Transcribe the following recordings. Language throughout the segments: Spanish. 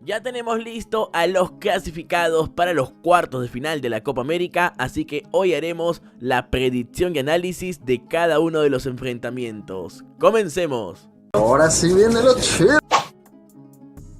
Ya tenemos listo a los clasificados para los cuartos de final de la Copa América, así que hoy haremos la predicción y análisis de cada uno de los enfrentamientos. ¡Comencemos! Ahora sí viene lo chido.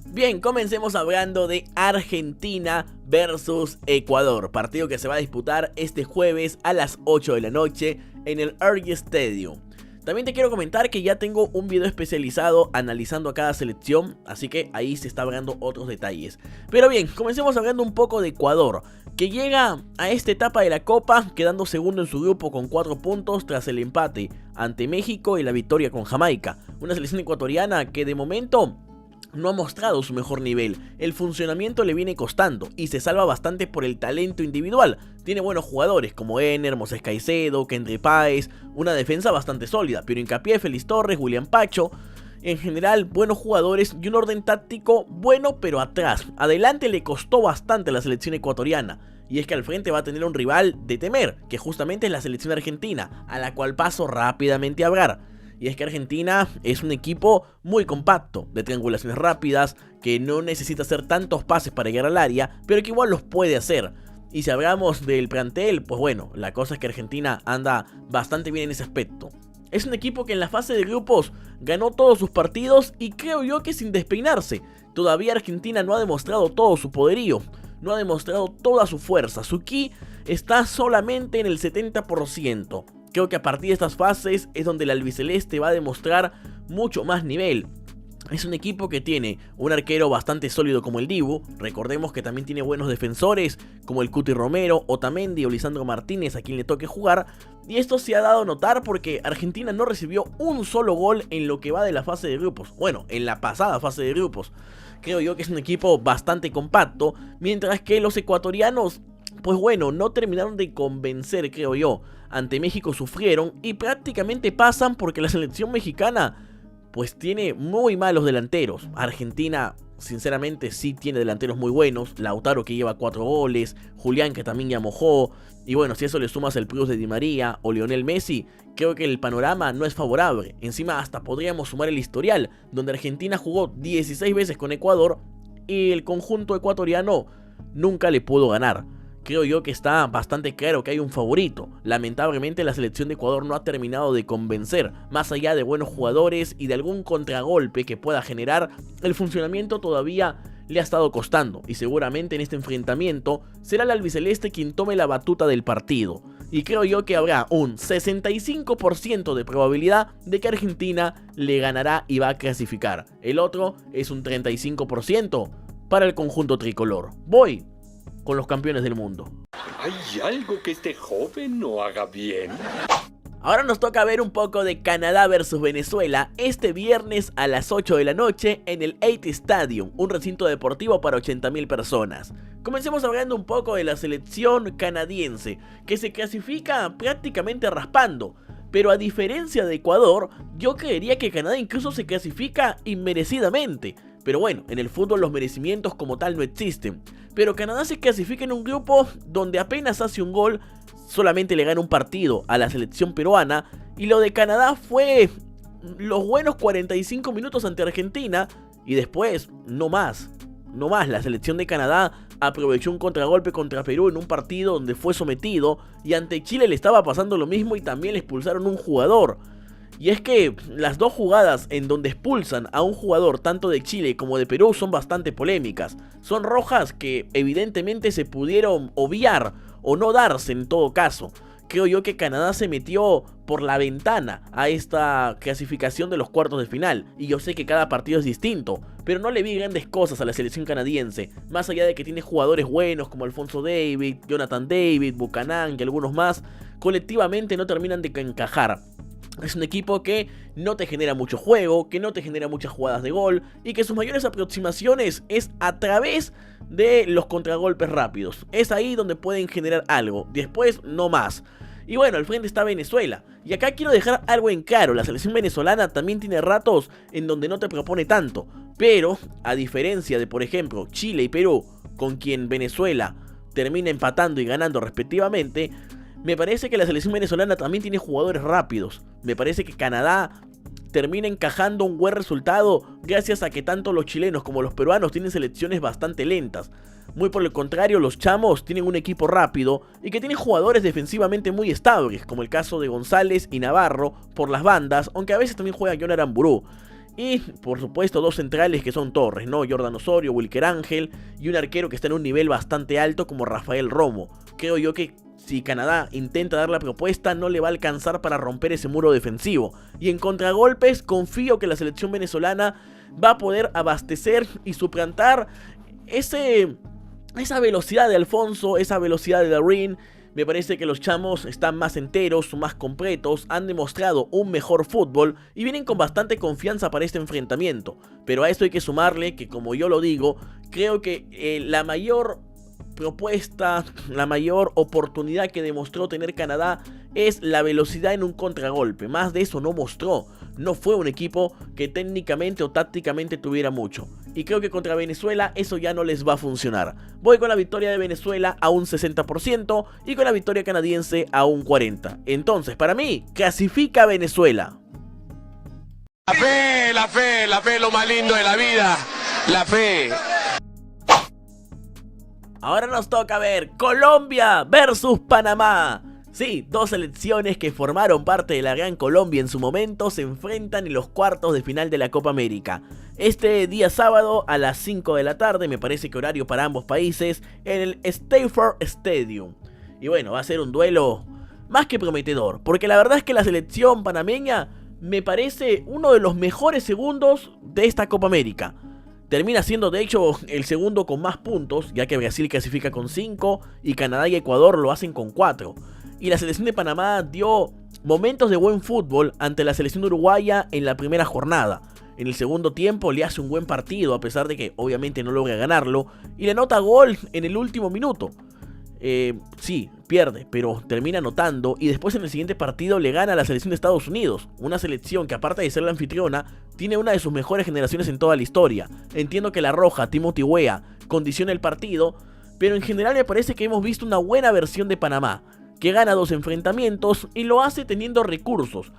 Bien, comencemos hablando de Argentina versus Ecuador, partido que se va a disputar este jueves a las 8 de la noche en el Argy Stadium. También te quiero comentar que ya tengo un video especializado analizando a cada selección, así que ahí se está hablando otros detalles. Pero bien, comencemos hablando un poco de Ecuador, que llega a esta etapa de la Copa quedando segundo en su grupo con 4 puntos tras el empate ante México y la victoria con Jamaica. Una selección ecuatoriana que de momento no ha mostrado su mejor nivel, el funcionamiento le viene costando y se salva bastante por el talento individual. Tiene buenos jugadores como Ener, Moisés Caicedo, Kendry Páez, una defensa bastante sólida, pero hincapié Félix Torres, William Pacho. En general, buenos jugadores y un orden táctico bueno, pero atrás. Adelante le costó bastante a la selección ecuatoriana. Y es que al frente va a tener un rival de temer, que justamente es la selección argentina, a la cual paso rápidamente a hablar. Y es que Argentina es un equipo muy compacto, de triangulaciones rápidas, que no necesita hacer tantos pases para llegar al área, pero que igual los puede hacer. Y si hablamos del plantel, pues bueno, la cosa es que Argentina anda bastante bien en ese aspecto. Es un equipo que en la fase de grupos ganó todos sus partidos y creo yo que sin despeinarse. Todavía Argentina no ha demostrado todo su poderío, no ha demostrado toda su fuerza. Su ki está solamente en el 70%. Creo que a partir de estas fases es donde el albiceleste va a demostrar mucho más nivel. Es un equipo que tiene un arquero bastante sólido como el Dibu. Recordemos que también tiene buenos defensores como el Cuti Romero, Otamendi o Lisandro Martínez, a quien le toque jugar. Y esto se ha dado a notar porque Argentina no recibió un solo gol en lo que va de la fase de grupos. Bueno, en la pasada fase de grupos. Creo yo que es un equipo bastante compacto, mientras que los ecuatorianos, pues bueno, no terminaron de convencer, creo yo. Ante México sufrieron y prácticamente pasan porque la selección mexicana pues tiene muy malos delanteros. Argentina sinceramente sí tiene delanteros muy buenos. Lautaro, que lleva 4 goles, Julián, que también ya mojó. Y bueno, si eso le sumas el plus de Di María o Lionel Messi, creo que el panorama no es favorable. Encima hasta podríamos sumar el historial, donde Argentina jugó 16 veces con Ecuador y el conjunto ecuatoriano nunca le pudo ganar. Creo yo que está bastante claro que hay un favorito. Lamentablemente la selección de Ecuador no ha terminado de convencer. Más allá de buenos jugadores y de algún contragolpe que pueda generar, el funcionamiento todavía le ha estado costando. Y seguramente en este enfrentamiento será el albiceleste quien tome la batuta del partido. Y creo yo que habrá un 65% de probabilidad de que Argentina le ganará y va a clasificar. El otro es un 35% para el conjunto tricolor. Voy con los campeones del mundo. ¿Hay algo que este joven no haga bien? Ahora nos toca ver un poco de Canadá versus Venezuela este viernes a las 8 de la noche en el AT Stadium, un recinto deportivo para 80.000 personas. Comencemos hablando un poco de la selección canadiense, que se clasifica prácticamente raspando. Pero a diferencia de Ecuador, yo creería que Canadá incluso se clasifica inmerecidamente. Pero bueno, en el fútbol los merecimientos como tal no existen. Pero Canadá se clasifica en un grupo donde apenas hace un gol, solamente le gana un partido a la selección peruana. Y lo de Canadá fue los buenos 45 minutos ante Argentina y después no más. No más, la selección de Canadá aprovechó un contragolpe contra Perú en un partido donde fue sometido y ante Chile le estaba pasando lo mismo y también le expulsaron un jugador. Y es que las dos jugadas en donde expulsan a un jugador tanto de Chile como de Perú son bastante polémicas. Son rojas que evidentemente se pudieron obviar o no darse en todo caso. Creo yo que Canadá se metió por la ventana a esta clasificación de los cuartos de final. Y yo sé que cada partido es distinto, pero no le vi grandes cosas a la selección canadiense. Más allá de que tiene jugadores buenos como Alphonso Davies, Jonathan David, Buchanan y algunos más, colectivamente no terminan de encajar. Es un equipo que no te genera mucho juego, que no te genera muchas jugadas de gol y que sus mayores aproximaciones es a través de los contragolpes rápidos. Es ahí donde pueden generar algo, después no más. Y bueno, al frente está Venezuela. Y acá quiero dejar algo en claro, la selección venezolana también tiene ratos en donde no te propone tanto. Pero, a diferencia de por ejemplo Chile y Perú, con quien Venezuela termina empatando y ganando respectivamente, me parece que la selección venezolana también tiene jugadores rápidos. Me parece que Canadá termina encajando un buen resultado gracias a que tanto los chilenos como los peruanos tienen selecciones bastante lentas. Muy por el contrario, los chamos tienen un equipo rápido y que tiene jugadores defensivamente muy estables, como el caso de González y Navarro por las bandas, aunque a veces también juega John Aramburu. Y por supuesto dos centrales que son Torres, ¿no? Jordan Osorio, Wilker Ángel, y un arquero que está en un nivel bastante alto como Rafael Romo. Creo yo que si Canadá intenta dar la propuesta, no le va a alcanzar para romper ese muro defensivo. Y en contragolpes, confío que la selección venezolana va a poder abastecer y suplantar esa velocidad de Alfonso, esa velocidad de Darín. Me parece que los chamos están más enteros, más completos, han demostrado un mejor fútbol y vienen con bastante confianza para este enfrentamiento. Pero a esto hay que sumarle que, como yo lo digo, creo que la mayor propuesta, la mayor oportunidad que demostró tener Canadá es la velocidad en un contragolpe. Más de eso no mostró. No fue un equipo que técnicamente o tácticamente tuviera mucho. Y creo que contra Venezuela eso ya no les va a funcionar. Voy con la victoria de Venezuela a un 60% y con la victoria canadiense a un 40%. Entonces, para mí, clasifica Venezuela. La fe es lo más lindo de la vida. La fe. Ahora nos toca ver Colombia versus Panamá. Sí, dos selecciones que formaron parte de la Gran Colombia en su momento se enfrentan en los cuartos de final de la Copa América. Este día sábado a las 5 de la tarde, me parece que horario para ambos países, en el Stafford Stadium. Y bueno, va a ser un duelo más que prometedor, porque la verdad es que la selección panameña me parece uno de los mejores segundos de esta Copa América. Termina siendo de hecho el segundo con más puntos, ya que Brasil clasifica con 5 y Canadá y Ecuador lo hacen con 4. Y la selección de Panamá dio momentos de buen fútbol ante la selección uruguaya en la primera jornada. En el segundo tiempo le hace un buen partido, a pesar de que obviamente no logra ganarlo, y le anota gol en el último minuto. Sí, pierde, pero termina anotando, y después en el siguiente partido le gana a la selección de Estados Unidos, una selección que, aparte de ser la anfitriona, tiene una de sus mejores generaciones en toda la historia. Entiendo que la roja, Timothy Weah, condiciona el partido, pero en general me parece que hemos visto una buena versión de Panamá, que gana 2 enfrentamientos y lo hace teniendo recursos.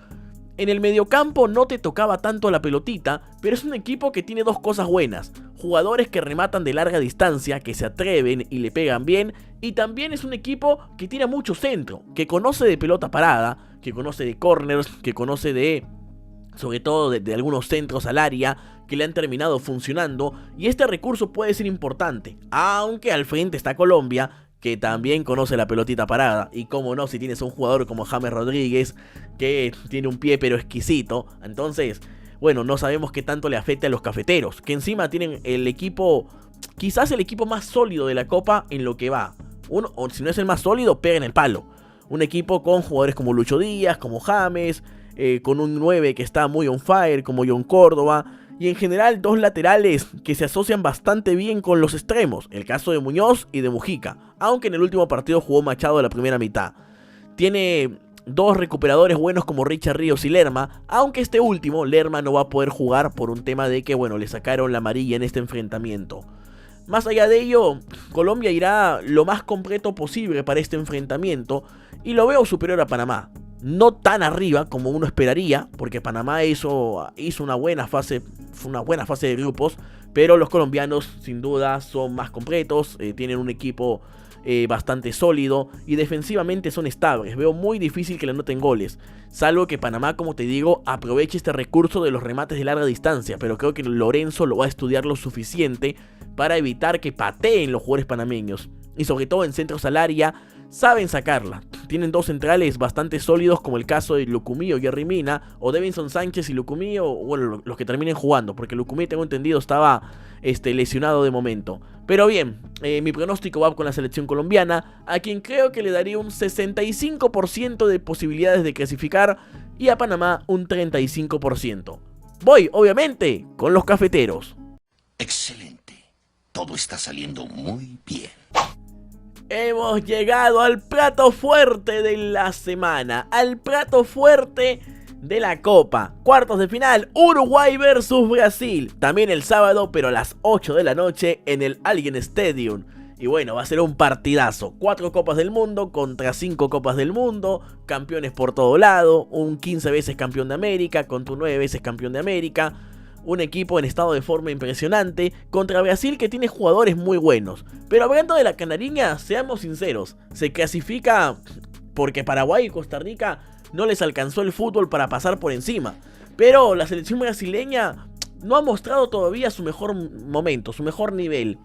En el mediocampo no te tocaba tanto la pelotita, pero es un equipo que tiene dos cosas buenas: jugadores que rematan de larga distancia, que se atreven y le pegan bien, y también es un equipo que tira mucho centro, que conoce de pelota parada, que conoce de corners, que conoce de, sobre todo de algunos centros al área, que le han terminado funcionando, y este recurso puede ser importante, aunque al frente está Colombia, que también conoce la pelotita parada, y como no, si tienes un jugador como James Rodríguez, que tiene un pie pero exquisito. Entonces, bueno, no sabemos qué tanto le afecta a los cafeteros, que encima tienen el equipo, quizás el equipo más sólido de la Copa en lo que va. Uno, o si no es el más sólido, pega en el palo. Un equipo con jugadores como Lucho Díaz, como James, con un 9 que está muy on fire, como John Córdoba, y en general dos laterales que se asocian bastante bien con los extremos, el caso de Muñoz y de Mujica, aunque en el último partido jugó Machado de la primera mitad. Tiene dos recuperadores buenos como Richard Ríos y Lerma, aunque este último, Lerma, no va a poder jugar por un tema de que, bueno, le sacaron la amarilla en este enfrentamiento. Más allá de ello, Colombia irá lo más completo posible para este enfrentamiento y lo veo superior a Panamá. No tan arriba como uno esperaría, porque Panamá hizo una buena fase de grupos, pero los colombianos sin duda son más completos, tienen un equipo bastante sólido y defensivamente son estables. Veo muy difícil que le anoten goles, salvo que Panamá, como te digo, aproveche este recurso de los remates de larga distancia, pero creo que Lorenzo lo va a estudiar lo suficiente para evitar que pateen los jugadores panameños, y sobre todo en centros al área saben sacarla. Tienen dos centrales bastante sólidos, como el caso de Lucumí o Jerry Mina, o Davinson Sánchez y Lucumí, o bueno, los que terminen jugando, porque Lucumí, tengo entendido, estaba lesionado de momento. Pero bien, mi pronóstico va con la selección colombiana, a quien creo que le daría un 65% de posibilidades de clasificar, y a Panamá un 35%. Voy, obviamente, con los cafeteros. Excelente. Todo está saliendo muy bien. Hemos llegado al plato fuerte de la semana, al plato fuerte de la Copa. Cuartos de final, Uruguay versus Brasil. También el sábado, pero a las 8 de la noche en el Allegiant Stadium. Y bueno, va a ser un partidazo. 4 Copas del Mundo contra 5 Copas del Mundo. Campeones por todo lado. Un 15 veces campeón de América contra un 9 veces campeón de América. Un equipo en estado de forma impresionante. Contra Brasil, que tiene jugadores muy buenos. Pero hablando de la canariña, seamos sinceros. Se clasifica porque Paraguay y Costa Rica no les alcanzó el fútbol para pasar por encima. Pero la selección brasileña no ha mostrado todavía su mejor momento, su mejor nivel.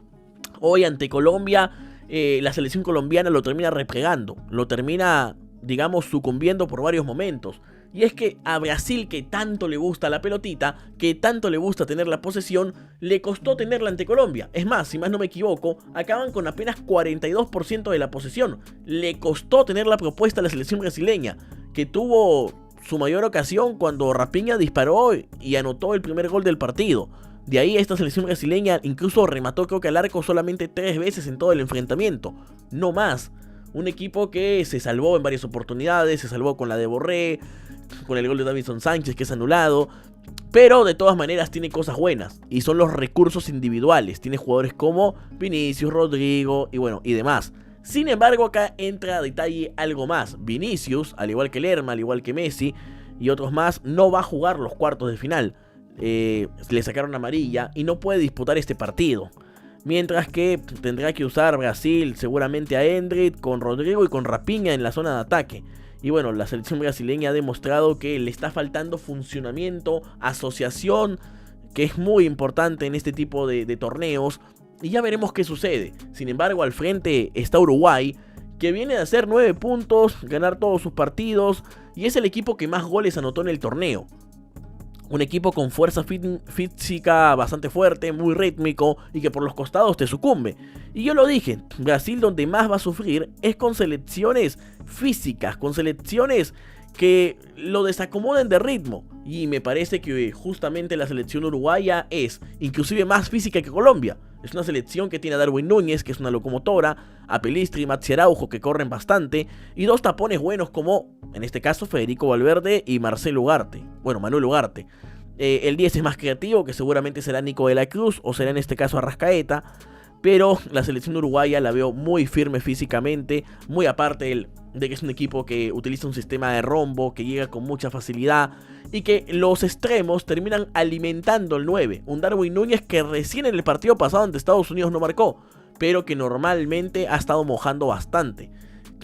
Hoy ante Colombia, la selección colombiana lo termina replegando, lo termina, digamos, sucumbiendo por varios momentos. Y es que a Brasil, que tanto le gusta la pelotita, que tanto le gusta tener la posesión, le costó tenerla ante Colombia. Es más, si más no me equivoco, acaban con apenas 42% de la posesión. Le costó tener la propuesta a la selección brasileña, que tuvo su mayor ocasión cuando Raphinha disparó y anotó el primer gol del partido. De ahí esta selección brasileña incluso remató, creo que al arco, solamente 3 veces en todo el enfrentamiento, no más. Un equipo que se salvó en varias oportunidades, se salvó con la de Borré, con el gol de Davinson Sánchez que es anulado, pero de todas maneras tiene cosas buenas, y son los recursos individuales. Tiene jugadores como Vinicius, Rodrigo y bueno, y demás. Sin embargo, acá entra a detalle algo más. Vinicius, al igual que Lerma, al igual que Messi y otros más, no va a jugar los cuartos de final. Le sacaron amarilla y no puede disputar este partido. Mientras que tendrá que usar Brasil seguramente a Endrick con Rodrigo y con Raphinha en la zona de ataque. Y bueno, la selección brasileña ha demostrado que le está faltando funcionamiento, asociación, que es muy importante en este tipo de torneos. Y ya veremos qué sucede. Sin embargo, al frente está Uruguay, que viene de hacer 9 puntos, ganar todos sus partidos, y es el equipo que más goles anotó en el torneo. Un equipo con fuerza física bastante fuerte, muy rítmico y que por los costados te sucumbe. Y yo lo dije, Brasil donde más va a sufrir es con selecciones físicas, con selecciones que lo desacomoden de ritmo. Y me parece que justamente la selección uruguaya es inclusive más física que Colombia. Es una selección que tiene a Darwin Núñez, que es una locomotora, a Pelistri y Maxi Araujo, que corren bastante, y 2 tapones buenos como, en este caso, Federico Valverde y Marcelo Ugarte. Bueno, Manuel Ugarte. El 10 es más creativo, que seguramente será Nico de la Cruz, o será en este caso Arrascaeta. Pero la selección uruguaya la veo muy firme físicamente, muy aparte de que es un equipo que utiliza un sistema de rombo, que llega con mucha facilidad y que los extremos terminan alimentando el 9. Un Darwin Núñez que recién en el partido pasado ante Estados Unidos no marcó, pero que normalmente ha estado mojando bastante.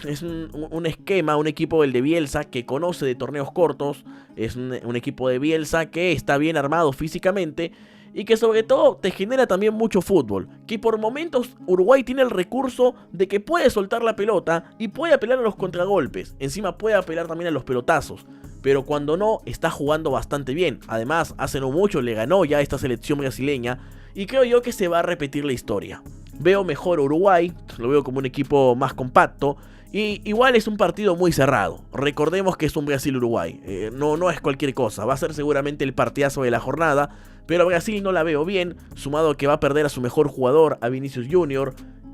Es un esquema, un equipo el de Bielsa que conoce de torneos cortos, es un equipo de Bielsa que está bien armado físicamente y que sobre todo te genera también mucho fútbol, que por momentos Uruguay tiene el recurso de que puede soltar la pelota y puede apelar a los contragolpes, encima puede apelar también a los pelotazos, pero cuando no, está jugando bastante bien. Además, hace no mucho le ganó ya a esta selección brasileña y creo yo que se va a repetir la historia. Veo mejor a Uruguay, lo veo como un equipo más compacto. Y igual es un partido muy cerrado. Recordemos que es un Brasil-Uruguay. No es cualquier cosa. Va a ser seguramente el partidazo de la jornada. Pero a Brasil no la veo bien. Sumado a que va a perder a su mejor jugador, a Vinicius Junior.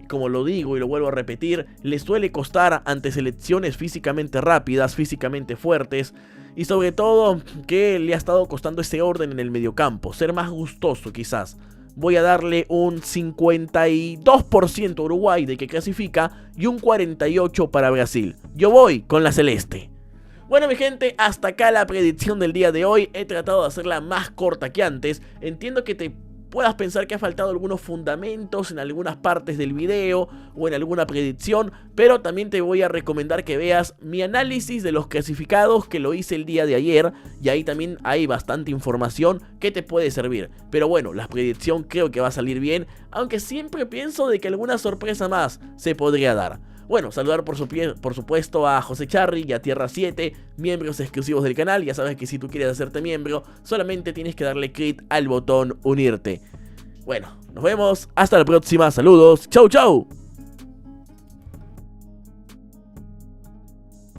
Como lo digo y lo vuelvo a repetir, le suele costar ante selecciones físicamente rápidas, físicamente fuertes. Y sobre todo que le ha estado costando ese orden en el mediocampo. Ser más gustoso quizás. Voy a darle un 52% a Uruguay de que clasifica y un 48% para Brasil. Yo voy con la celeste. Bueno, mi gente, hasta acá la predicción del día de hoy. He tratado de hacerla más corta que antes. Entiendo que te puedas pensar que ha faltado algunos fundamentos en algunas partes del video o en alguna predicción, pero también te voy a recomendar que veas mi análisis de los clasificados, que lo hice el día de ayer, y ahí también hay bastante información que te puede servir. Pero bueno, la predicción creo que va a salir bien, aunque siempre pienso de que alguna sorpresa más se podría dar. Bueno, saludar por supuesto a José Charri y a Tierra 7, miembros exclusivos del canal. Ya sabes que si tú quieres hacerte miembro, solamente tienes que darle clic al botón unirte. Bueno, nos vemos, hasta la próxima, saludos, chau chau.